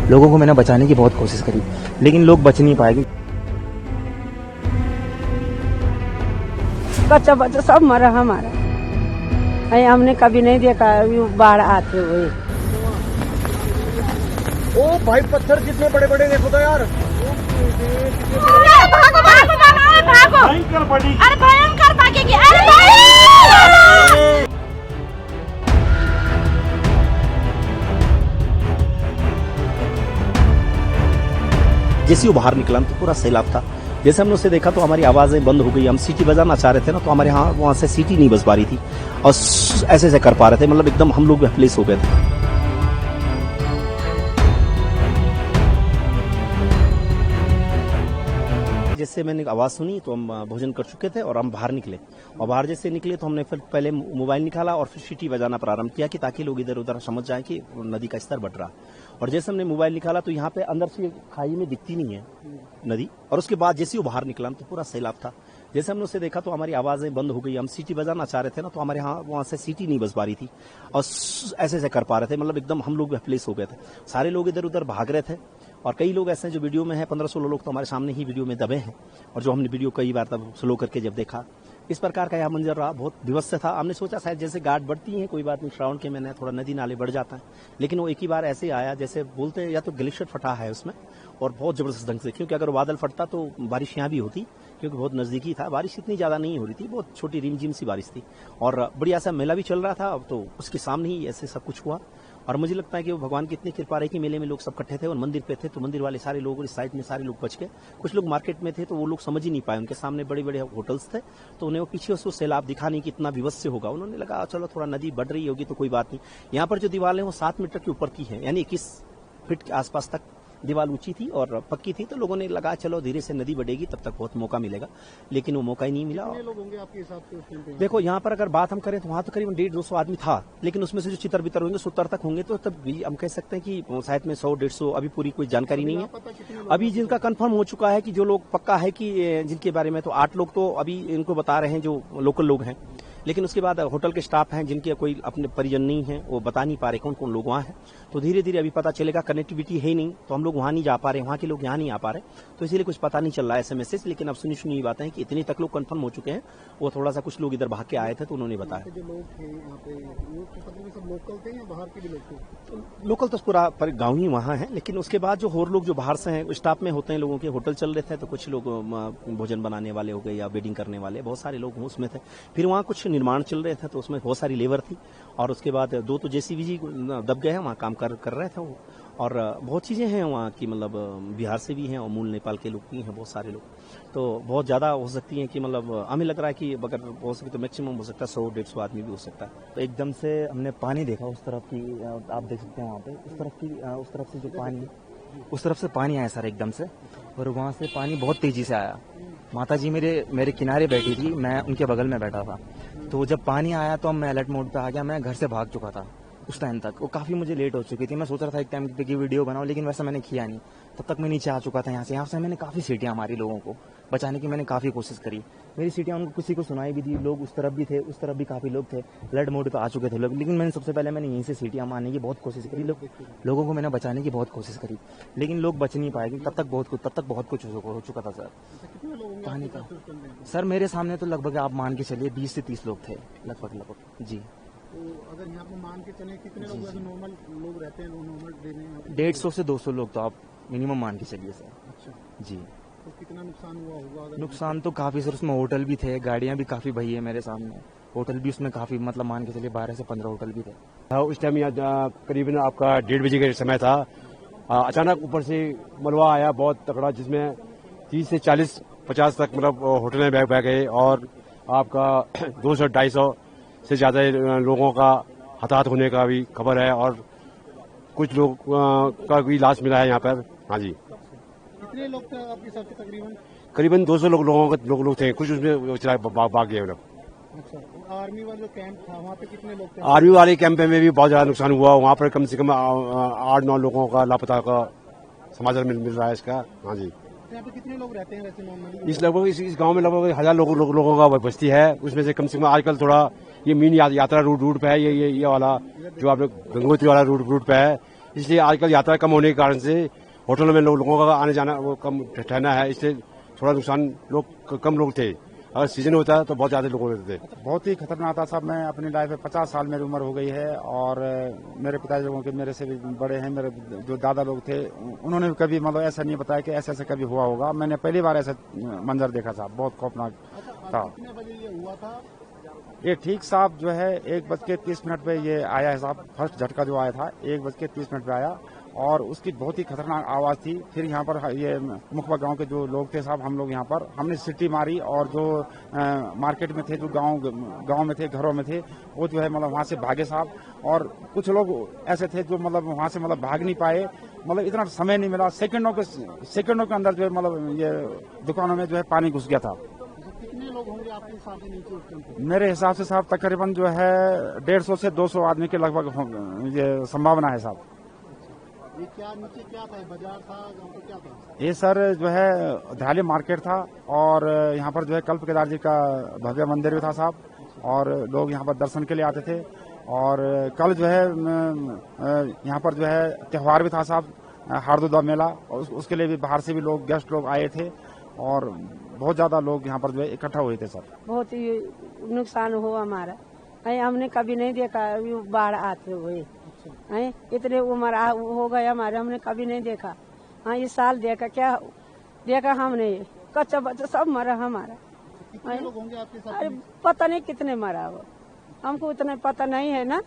लोगों को मैंने बचाने की बहुत कोशिश करी, लेकिन लोग बच नहीं पाए। बच्चा बच्चा सब मरा हमारा। हमने कभी नहीं देखा बाढ़ आते हुए। ओ भाई पत्थर कितने बड़े बड़े देखो तो यार। भागो भागो भागो। भयंकर बड़ी। अरे भयंकर भागेगी। अरे भाई जैसे वो बाहर निकला तो पूरा सैलाब था। जैसे हमने उसे देखा तो हमारी आवाजें बंद हो गई। हम सीटी बजाना चाह रहे थे ना, तो हमारे यहाँ वहां से सीटी नहीं बज पा रही थी और ऐसे ऐसे कर पा रहे थे, मतलब एकदम हम लोग हेल्पलेस हो गए थे। जैसे मैंने आवाज सुनी तो हम भोजन कर चुके थे और हम बाहर निकले, और बाहर जैसे निकले तो हमने फिर पहले मोबाइल निकाला और फिर सीटी बजाना प्रारंभ किया कि ताकि लोग इधर उधर समझ जाएं कि नदी का स्तर बढ़ रहा। और जैसे हमने मोबाइल निकाला तो यहाँ पे अंदर से खाई में दिखती नहीं है नदी, और उसके बाद जैसे वो बाहर निकला तो पूरा सैलाब था। जैसे हमने उसे देखा तो हमारी आवाजें बंद हो गई। हम सीटी बजाना चाह रहे थे ना, तो हमारे यहाँ वहां से सीटी नहीं बज पा रही थी और ऐसे ऐसे कर पा रहे थे, मतलब एकदम हम लोग हेल्पलेस हो गए थे। सारे लोग इधर उधर भाग रहे थे और कई लोग ऐसे हैं जो वीडियो में है, 15-16 लोग तो हमारे सामने ही वीडियो में दबे हैं, और जो हमने वीडियो कई बार तब स्लो करके जब देखा, इस प्रकार का यह मंजर रहा। बहुत विवश था। हमने सोचा शायद जैसे गार्ड बढ़ती हैं, कोई बात नहीं, श्रावण के महीने थोड़ा नदी नाले बढ़ जाता है, लेकिन वो एक ही बार ऐसे आया जैसे बोलते हैं या तो ग्लेशियर फटा है उसमें, और बहुत जबरदस्त ढंग से, क्योंकि अगर बादल फटता तो बारिश यहाँ भी होती, क्योंकि बहुत नजदीकी था। बारिश इतनी ज्यादा नहीं हो रही थी, बहुत छोटी रिमझिम सी बारिश थी, और बढ़िया सा मेला भी चल रहा था, तो उसके सामने ही ऐसे सब कुछ हुआ। और मुझे लगता है कि वो भगवान की इतनी कृपा रही कि मेले में लोग सब इकट्ठे थे और मंदिर पे थे, तो मंदिर वाले सारे लोग और इस साइड में सारे लोग बच गए। कुछ लोग मार्केट में थे तो वो लोग समझ ही नहीं पाए, उनके सामने बड़े बड़े होटल्स थे, तो उन्हें वो पीछे उसको सैलाब दिखा नहीं कि इतना विवश होगा। उन्होंने लगा चलो थोड़ा नदी बढ़ रही होगी तो कोई बात नहीं। यहाँ पर जो दीवार है वो 7 मीटर के ऊपर की है, यानी 21 फीट के आसपास तक दीवार ऊंची थी और पक्की थी, तो लोगों ने लगा चलो धीरे से नदी बढ़ेगी तब तक बहुत मौका मिलेगा, लेकिन वो मौका ही नहीं मिला। कितने लोग होंगे आपके हिसाब से? देखो यहाँ पर अगर बात हम करें तो वहाँ तो करीबन 150-200 आदमी था, लेकिन उसमें से जो चितर बितर होंगे 70 तक होंगे, तो तब भी हम कह सकते हैं कि शायद में 100-150, अभी पूरी कोई जानकारी नहीं है। अभी जिनका कंफर्म हो चुका है कि जो लोग पक्का है कि जिनके बारे में, तो 8 लोग तो अभी इनको बता रहे हैं जो लोकल लोग हैं, लेकिन उसके बाद होटल के स्टाफ हैं जिनके कोई अपने परिजन नहीं है, वो बता नहीं पा रहे कौन कौन लोग वहाँ हैं। तो धीरे धीरे अभी पता चलेगा। कनेक्टिविटी है ही नहीं, तो हम लोग वहाँ नहीं जा पा रहे, वहाँ के लोग यहाँ नहीं आ पा रहे, तो इसीलिए कुछ पता नहीं चल रहा है ऐसे मैसेज। लेकिन अब सुनी बातें हैं कि इतनी तक लोग कंफर्म हो चुके हैं। वो थोड़ा सा कुछ लोग इधर भाग के आए थे तो उन्होंने बताया। जो लोग थे यहाँ पे, वो सब लोकल थे या बाहर के भी लोग थे? लोकल तो पूरा गाँव ही वहाँ है, लेकिन उसके बाद जो और लोग जो बाहर से हैं, स्टाफ में होते हैं लोगों के, होटल चल रहे थे, तो कुछ लोग भोजन बनाने वाले हो गए या वेडिंग करने वाले, बहुत सारे लोग उसमें थे। फिर वहाँ कुछ निर्माण चल रहे थे, तो उसमें बहुत सारी लेबर थी, और उसके बाद 2 तो जेसीबी जी दब गए हैं, वहाँ काम कर रहे थे वो। और बहुत चीज़ें हैं वहाँ की, मतलब बिहार से भी हैं और मूल नेपाल के लोग भी हैं बहुत सारे लोग, तो बहुत ज़्यादा हो सकती हैं कि मतलब हमें लग रहा है कि अगर हो सके तो मैक्सिमम हो सकता है 100-150 आदमी भी हो सकता है। तो एकदम से हमने पानी देखा उस तरफ की, आप देख सकते हैं वहाँ पे उस तरफ से जो पानी, उस तरफ से पानी आया सर एकदम से, और वहाँ से पानी बहुत तेजी से आया। माता जी मेरे किनारे बैठी थी, मैं उनके बगल में बैठा था, तो जब पानी आया तो मैं अलर्ट मोड पे आ गया। मैं घर से भाग चुका था उस टाइम तक, वो काफ़ी मुझे लेट हो चुकी थी। मैं सोच रहा था एक टाइम पे की वीडियो बनाऊं, लेकिन वैसा मैंने किया नहीं। तब तक मैं नीचे आ चुका था। यहाँ से मैंने काफ़ी सीटियाँ मारी, लोगों को बचाने की मैंने काफ़ी कोशिश करी। मेरी सीटियाँ उनको किसी को सुनाई भी दी, लोग उस तरफ भी थे, उस तरफ भी काफ़ी लोग थे, अलर्ट मोड पे आ चुके थे लोग, लेकिन मैंने सबसे पहले यहीं से सीटियाँ मारने की बहुत कोशिश करी। लोगों को मैंने बचाने की बहुत कोशिश करी, लेकिन लोग बच नहीं पाए, तब तक बहुत कुछ हो चुका था सर पानी का। सर मेरे सामने तो लगभग आप मान के चलिए 20 से 30 लोग थे लगभग जी। तो अगर यहाँ पे मान के चले कितने लोग नॉर्मल लोग रहते हैं, नॉर्मल डे में? 150 से 200 लोग तो आप मिनिमम मान के चलिए सर। अच्छा जी। तो कितना नुकसान हुआ होगा? नुकसान तो काफी सर, उसमें होटल भी थे, गाड़ियां भी काफी भई है मेरे सामने, होटल भी उसमें काफी, मतलब मान के चलिए 12 से 15 होटल भी थे। उस टाइम यहाँ करीबन आपका 1:30 बजे का समय था। अचानक ऊपर से मलबा आया बहुत तगड़ा, जिसमें 30 से 40-50 तक मतलब होटलें बह गए, और आपका 200-250 से ज्यादा लोगों का हताहत होने का भी खबर है, और कुछ लोग का भी लाश मिला है यहाँ पर। हाँ जी। कितने लोग थे आपके साथ? करीबन 200 लोग थे, कुछ उसमें भाग गए लोग। अच्छा, आर्मी वाला जो कैंप था वहाँ पे कितने लोग थे? आर्मी वाले कैंप में भी बहुत ज्यादा नुकसान हुआ। वहाँ पर कम से कम 8-9 लोगों का लापता का समाचार मिल रहा है इसका। हाँ जी। यहाँ पे कितने लोग रहते हैं वैसे नॉर्मली? इस गांव में लगभग 1000 लोगों का बस्ती है। उसमें से कम से कम आजकल थोड़ा ये मीन यात्रा रूट पे है, ये वाला जो आप लोग गंगोत्री वाला रूट पे है, इसलिए आजकल यात्रा कम होने के कारण से होटलों में लोगों का आने जाना वो कम ठहरना है, इससे थोड़ा नुकसान, लोग कम लोग थे। अगर सीजन होता है तो बहुत ज्यादा लोग होते थे। बहुत ही खतरनाक था साहब। मैं अपनी लाइफ में 50 साल मेरी उम्र हो गई है और मेरे पिताजी लोगों के मेरे से भी बड़े हैं, मेरे जो दादा लोग थे उन्होंने भी कभी मतलब ऐसा नहीं बताया कि ऐसे ऐसे कभी हुआ होगा। मैंने पहली बार ऐसा मंजर देखा साहब, बहुत खौफनाक था। कितने बजे ये हुआ था? ये ठीक साहब जो है 1:30 पे ये आया है साहब। फर्स्ट झटका जो आया था 1:30 पे आया और उसकी बहुत ही खतरनाक आवाज थी। फिर यहाँ पर ये मुखबा गांव के जो लोग थे साहब, हम लोग यहाँ पर हमने सिटी मारी और जो मार्केट में थे, जो गांव में थे, घरों में थे, वो जो है मतलब वहाँ से भागे साहब। और कुछ लोग ऐसे थे जो मतलब वहाँ से मतलब भाग नहीं पाए, मतलब इतना समय नहीं मिला। सेकंडों के अंदर जो है मतलब ये दुकानों में जो है पानी घुस गया था। कितने लोग होंगे आपके हिसाब से नीचे उस टाइम पे? मेरे हिसाब से साहब तकरीबन जो है 150 से 200 आदमी के लगभग ये संभावना है साहब। ये क्या नीचे क्या था? बाजार था, गांव का क्या था? ये सर जो है धाली मार्केट था और यहाँ पर जो है कल्प केदार जी का भव्य मंदिर भी था साहब और लोग यहाँ पर दर्शन के लिए आते थे। और कल जो है यहाँ पर जो है त्योहार भी था साहब, हारदुदा मेला, और उसके लिए भी बाहर से भी लोग गेस्ट लोग आए थे और बहुत ज्यादा लोग यहाँ पर जो है इकट्ठा हुए थे सर। बहुत ही नुकसान हुआ हमारा। हमने कभी नहीं देखा बाढ़ आते हुए। इतने उम्र हो गए हमारे, हमने कभी नहीं देखा। इस साल देखा, क्या देखा हमने, कच्चा बच्चा सब मरा हमारा। कितने लोग होंगे आपके साथ? अरे पता नहीं कितने मरा वो, हमको इतना पता नहीं है ना,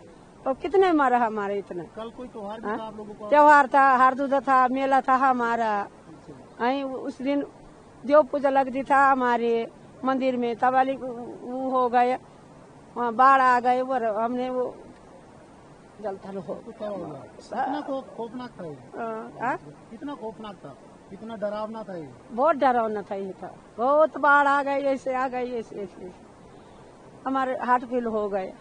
तो कितने मरा हमारे इतना। कल कोई त्योहार भी था आप लोगों का? त्योहार था, हारदुदा था, मेला था हमारा। उस दिन देव पूजा लगती था हमारे मंदिर में, तब वाली वो हो गए, वहाँ बाढ़ आ गए, वो हमने वो जलथल हो। कितना खौफनाक था ये? कितना खौफनाक था, कितना डरावना था ये? बहुत डरावना था ये था। बहुत बाढ़ आ गई, ऐसे आ गई, ऐसे हमारे हार्ट फेल हो गए।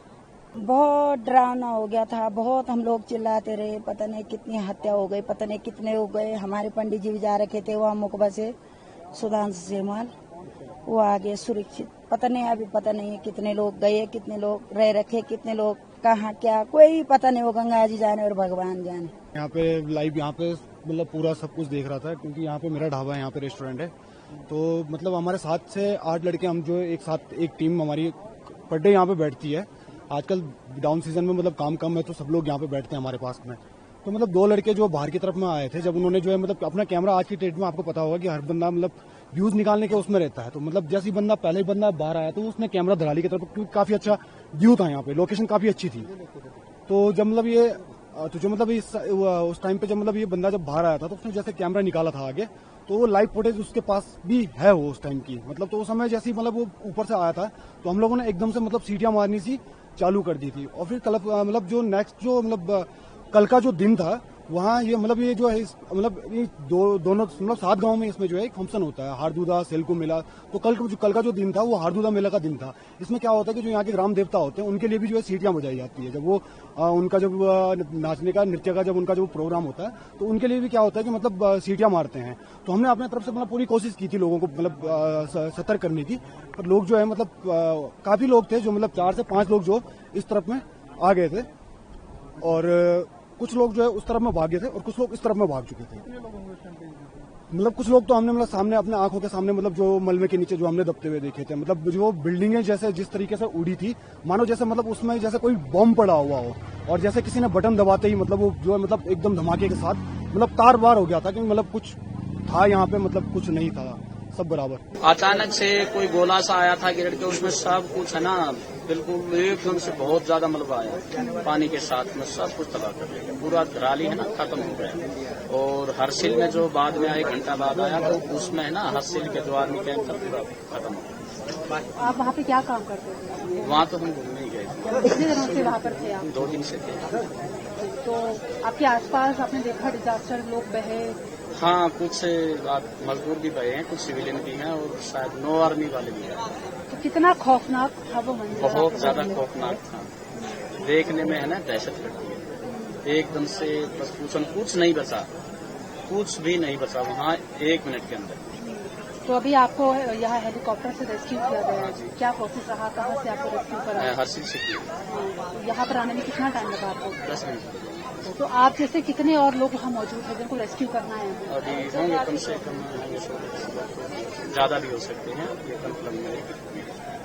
बहुत डरावना हो गया था। बहुत हम लोग चिल्लाते रहे, पता नहीं कितनी हत्या हो गई, पता नहीं कितने हो गए। हमारे पंडित जी भी जा रखे थे वहाँ मुकबा से, सुधांशु सेमाल, वो आगे सुरक्षित। पता नहीं, अभी पता नहीं है कितने लोग गए, कितने लोग रह रखे, कितने लोग कहाँ क्या, कोई पता नहीं। वो गंगा जी जाने और भगवान जाने। यहाँ पे लाइव यहाँ पे मतलब पूरा सब कुछ देख रहा था, क्योंकि यहाँ पे मेरा ढाबा है, यहाँ पे रेस्टोरेंट है। तो मतलब हमारे 7 से 8 लड़के हम जो एक साथ, एक टीम हमारी पर डे यहाँ पे बैठती है। आजकल डाउन सीजन में मतलब काम कम है तो सब लोग यहाँ पे बैठते हैं हमारे पास में। तो मतलब 2 लड़के जो बाहर की तरफ में आए थे, जब उन्होंने जो है मतलब अपना कैमरा, आज की डेट में आपको पता होगा कि हर बंदा मतलब व्यूज निकालने के उसमें रहता है। तो मतलब जैसे ही बंदा, पहले ही बंदा बाहर आया तो उसने कैमरा धराली की तरफ, क्योंकि काफी अच्छा व्यू था यहाँ पे, लोकेशन काफी अच्छी थी। तो जब मतलब ये जो मतलब उस टाइम पे जब मतलब ये बंदा जब बाहर आया था तो उसने जैसे कैमरा निकाला था आगे, तो वो लाइव फुटेज उसके पास भी है वो उस टाइम की। मतलब तो उस समय जैसे ही मतलब वो ऊपर से आया था तो हम लोगों ने एकदम से मतलब सीटियां मारनी सी चालू कर दी थी। और फिर कल मतलब जो नेक्स्ट जो मतलब कल का जो दिन था, वहाँ ये मतलब ये जो है मतलब ये दोनों मतलब 7 गांव में इसमें जो है एक फंक्शन होता है, हारदुदा सेलको मेला। तो कल का जो दिन था वो हारदुदा मेला का दिन था। इसमें क्या होता है कि जो यहाँ के ग्राम देवता होते हैं उनके लिए भी जो है सीटियां बजाई जाती है। जब वो उनका जब नाचने का, नृत्य का जब उनका जो प्रोग्राम होता है तो उनके लिए भी क्या होता है कि मतलब सीटियां मारते हैं। तो हमने अपने तरफ से मतलब पूरी कोशिश की थी लोगों को मतलब सतर्क करने की, पर लोग जो है मतलब काफी लोग थे जो मतलब 4 से 5 लोग जो इस तरफ में आ गए थे और कुछ लोग जो है उस तरफ में भागे थे और कुछ लोग इस तरफ में भाग चुके थे। मतलब कुछ लोग तो हमने मतलब सामने अपने आंखों के सामने मतलब जो मलबे के नीचे जो हमने दबते हुए देखे थे। मतलब जो बिल्डिंगें जैसे जिस तरीके से उड़ी थी, मानो जैसे मतलब उसमें जैसे कोई बॉम्ब पड़ा हुआ हो और जैसे किसी ने बटन दबाते ही मतलब वो जो है मतलब एकदम धमाके के साथ मतलब तार बार हो गया था कि मतलब कुछ था यहाँ पे, मतलब कुछ नहीं था, सब बराबर। अचानक से कोई गोला सा आया था गिर के, उसमें सब कुछ है ना बिल्कुल एकदम से बहुत ज्यादा मलबा आया, पानी के साथ में सब कुछ तबाह कर दिया। पूरा धराली है ना खत्म हो गया। और हरसिल में जो बाद में 1 घंटा बाद आया तो उसमें है ना हरसिल के जो आर्मी कैंप था पूरा खत्म हो गया। आप वहाँ पे क्या काम करते थे? वहाँ तो हम घूमने ही गए थे। कितने दिनों से वहाँ पर थे आप? 2 दिन से थे। तो आपके आसपास आपने देखा डिजास्टर, लोग बहे? हाँ, कुछ मजदूर भी बहे हैं, कुछ सिविलियन भी हैं और शायद 9 आर्मी वाले भी हैं। तो कितना खौफनाक था वो मंजर? बहुत ज्यादा खौफनाक था, देखने में है ना दहशत लगती है। एकदम से बस कुछ नहीं बचा, कुछ भी नहीं बचा वहाँ 1 मिनट के अंदर। तो अभी आपको यहाँ हेलीकॉप्टर से रेस्क्यू किया गया, क्या प्रोसेस रहा, कहाँ से आपको रेस्क्यू करा? हरसिल से किया। यहाँ पर आने में कितना टाइम लगा आपको? 10 मिनट। तो आप जैसे कितने और लोग वहाँ मौजूद हैं जिनको रेस्क्यू करना है? अभी होंगे कम से कम ज्यादा भी हो सकते हैं, ये कंफर्म नहीं है।